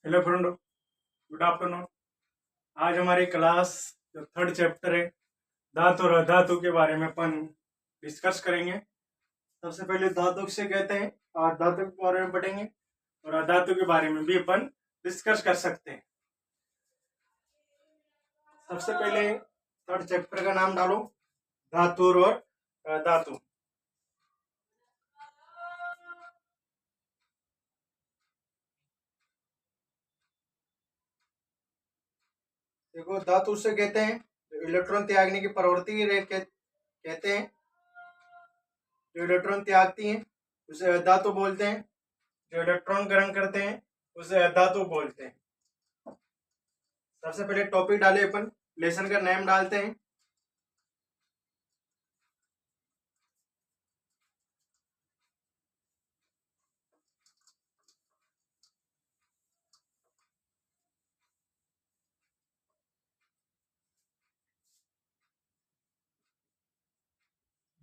Hello friend, good afternoon. आज हमारी class जो थर्ड चैप्टर है धातु और अधातु के बारे में अपन डिस्कस करेंगे। सबसे पहले धातु किसे कहते हैं और धातु के बारे में पढ़ेंगे और अधातु के बारे में भी अपन डिस्कस कर सकते हैं। सबसे पहले थर्ड चैप्टर का नाम डालो, धातु और अधातु। देखो, धातु से कहते हैं जो इलेक्ट्रॉन त्यागने की प्रवृत्ति कहते हैं। जो इलेक्ट्रॉन त्यागती हैं उसे अधातु बोलते हैं। जो इलेक्ट्रॉन ग्रहण करते हैं उसे अधातु बोलते हैं। सबसे पहले टॉपिक डाले, अपन लेसन का नाम डालते हैं।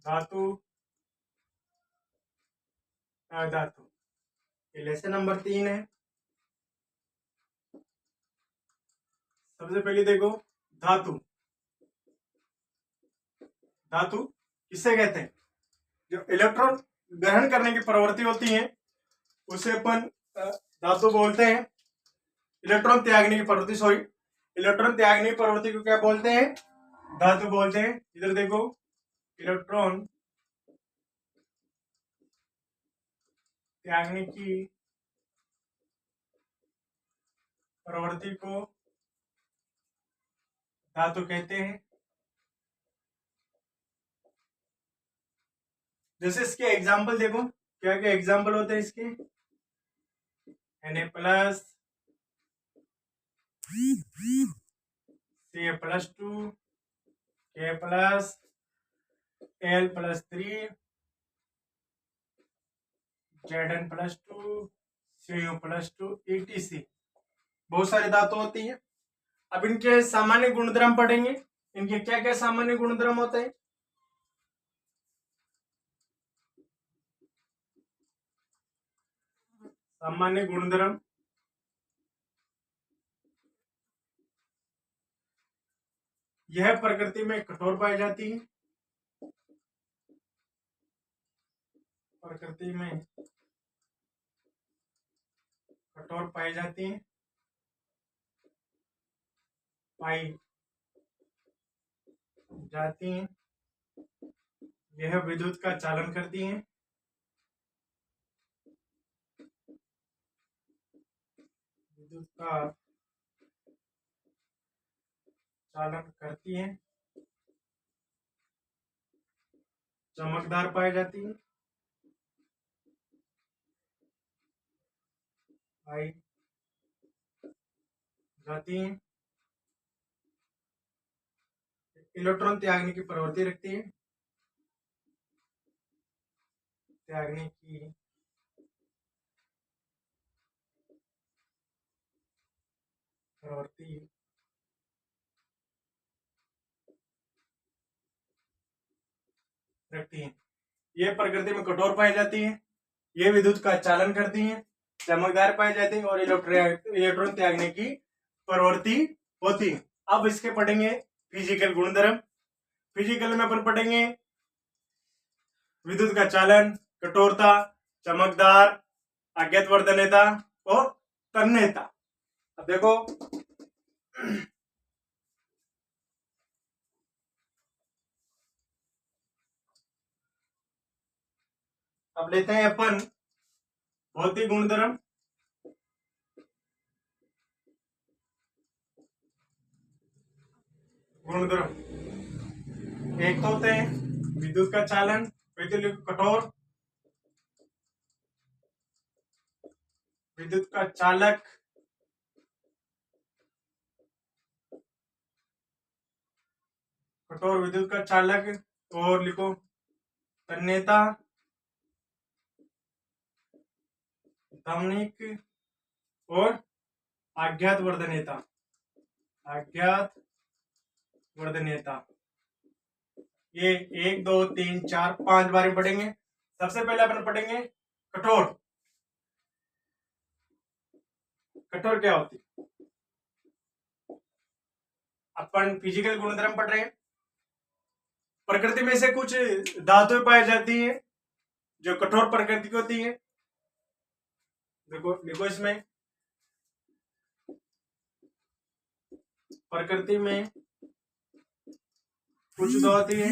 धातु अधातु, ये लेसन नंबर 3 है। सबसे पहले देखो, धातु। धातु किसे कहते हैं? जो इलेक्ट्रॉन ग्रहण करने की प्रवृत्ति होती है उसे अपन धातु बोलते हैं। इलेक्ट्रॉन त्यागने की प्रवृत्ति, सॉरी, इलेक्ट्रॉन त्यागने की प्रवृत्ति को क्या बोलते हैं? धातु बोलते हैं। इधर देखो, इलेक्ट्रॉन त्यागने की प्रवृत्ति को धातु कहते हैं। जैसे इसके एग्जाम्पल देखो, क्या क्या एग्जाम्पल होते हैं इसके। Na+, Ca+2, K+, Al+3, Zn+2, Cu+2, etc। बहुत सारी धातु होती है। अब इनके सामान्य गुणधर्म पढ़ेंगे। इनके क्या क्या सामान्य गुणधर्म होते हैं? सामान्य गुणधर्म, यह प्रकृति में कठोर पाई जाती है। प्रकृति में कठोर पाई जाती है, पाई जाती हैं। यह विद्युत का चालन करती हैं। विद्युत का चालन करती हैं। चमकदार पाई जाती है, पाई जाती हैं। इलेक्ट्रॉन त्यागने की प्रवृत्ति रखती है। त्यागने की प्रवृत्ति रखती है। ये प्रकृति में कठोर पाई जाती है। ये विद्युत का चालन करती हैं, चमकदार पाई जाती है और इलेक्ट्रॉन त्यागने की प्रवृत्ति होती है। अब इसके पढ़ेंगे फिजिकल गुणधर्म। फिजिकल में अपन पढ़ेंगे विद्युत का चालन, कठोरता, चमकदार, अज्ञात वर्धनीयता और तन्यता। अब देखो, अब लेते हैं अपन भौतिक गुणधर्म। गुणधर्म एक तो होते हैं विद्युत का चालन, विद्युत कठोर, विद्युत का चालक, कठोर विद्युत का चालक, और लिखो तन्यता, दमनिक और अज्ञात वर्धनीयता। अज्ञात वर्धनीयता, ये 1 2 3 4 5 बार पढ़ेंगे। सबसे पहले अपन पढ़ेंगे कठोर। कठोर क्या होती है? अपन फिजिकल गुणधर्म पढ़ रहे हैं। प्रकृति में से कुछ धातुएं पाई जाती हैं जो कठोर प्रकृति की होती है। देखो देखो इसमें प्रकृति में कुछ तो होती है,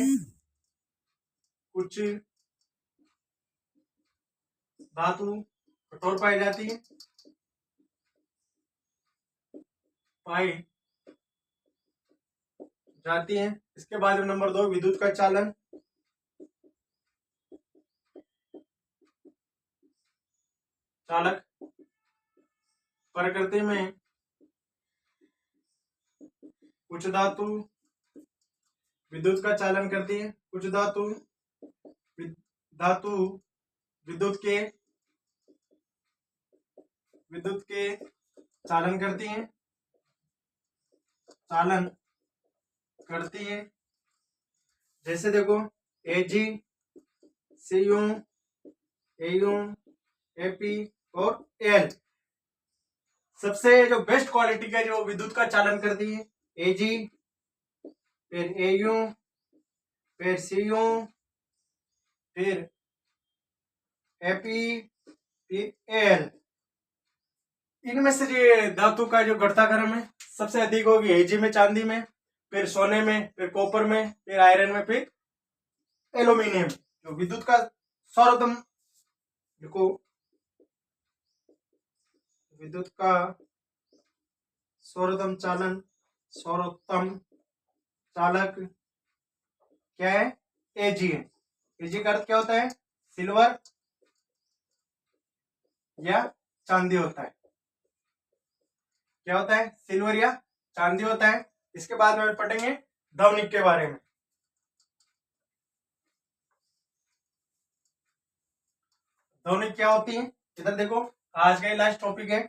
कुछ धातु कठोर पाई जाती है, पाई जाती हैं। इसके बाद में नंबर 2 विद्युत का चालन। चालक प्रकृति में कुछ धातु विद्युत का चालन करती है, कुछ धातु धातु विद्युत के चालन करती हैं, चालन करती है। जैसे देखो Ag, Cu, Au, Ap और Al सबसे जो बेस्ट क्वालिटी का जो विद्युत का चालन करती है, Ag, फिर Au, फिर Cu, फिर Ap, फिर Al। इनमें से ये धातु का जो घटता क्रम है सबसे अधिक होगी Ag में, चांदी में, फिर सोने में, फिर कॉपर में, फिर आयरन में, फिर एल्यूमिनियम। जो विद्युत का सर्वोत्तम, देखो विद्युत का सर्वोत्तम चालक क्या है? Ag है। Ag का अर्थ क्या होता है? सिल्वर या चांदी होता है। क्या होता है? सिल्वर या चांदी होता है। इसके बाद में पढ़ेंगे ध्वनिक के बारे में। ध्वनिक क्या होती है? इधर देखो, आज का लास्ट टॉपिक है।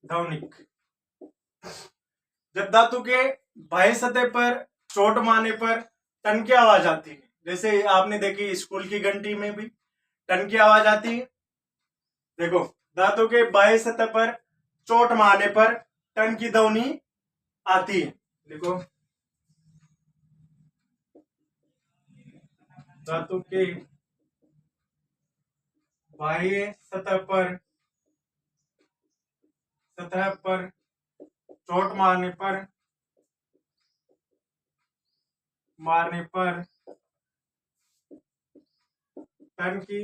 ध्वनिक जब धातु के बाह्य सतह पर चोट मारने पर टन की आवाज आती है। जैसे आपने देखी स्कूल की घंटी में भी टन की आवाज आती है। देखो धातु के बाह्य सतह पर चोट मारने पर टन की ध्वनि आती है। देखो धातु के बाह्य सतह पर चोट मारने पर टन की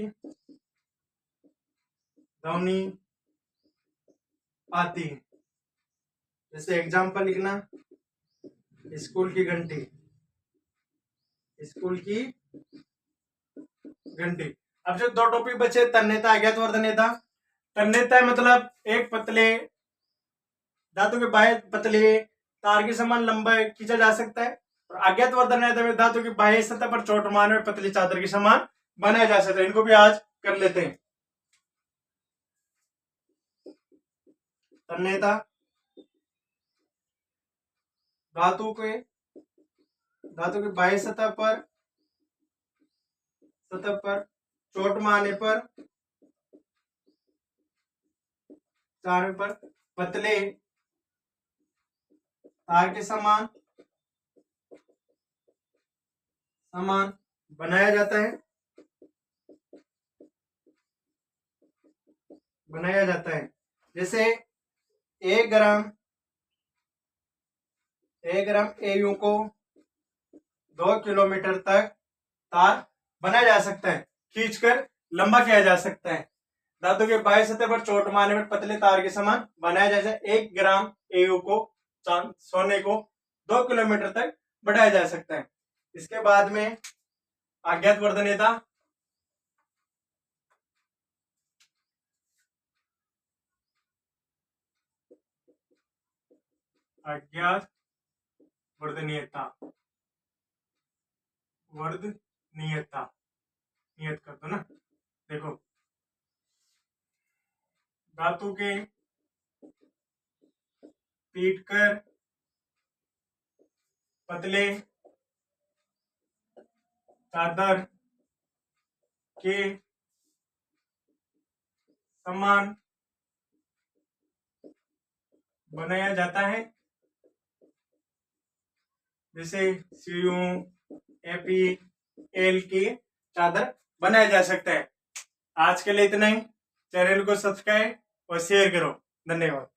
ध्वनि आती है। जैसे एग्जाम्पल लिखना, स्कूल की घंटी, स्कूल की घंटी। अब जो दो टॉपिक बचे, तन्यता, अज्ञात वर्धन्यता। तन्यता मतलब एक पतले धातु के बाह्य पतले तार के समान लंबा खींचा जा सकता है। और अज्ञात वर्धन्यता में धातु की बाह्य सतह पर चोट मारने में पतली चादर के समान बनाया जा सकता है। इनको भी आज कर लेते हैं। तन्यता धातु के बाह्य सतह पर चोट मारने पर पतले तार के समान बनाया जाता है। जैसे 1 ग्राम Au को 2 किलोमीटर तक तार बनाया जा सकता है, खींचकर लंबा किया जा सकता है। धातु के बाह्य सतह पर चोट मारने पर पतले तार के समान बनाया जा सकता है। 1 ग्राम Au को, सोने को 2 किलोमीटर तक बढ़ाया जा सकता है। इसके बाद में अज्ञात वर्धन्यता। अज्ञात वर्धनीयता नियत कर दो ना। देखो धातु के पीटकर पतले चादर के समान बनाया जाता है, जैसे CUAPL की चादर बनाया जा सकता है। आज के लिए इतना ही। चैनल को सब्सक्राइब और शेयर करो। धन्यवाद।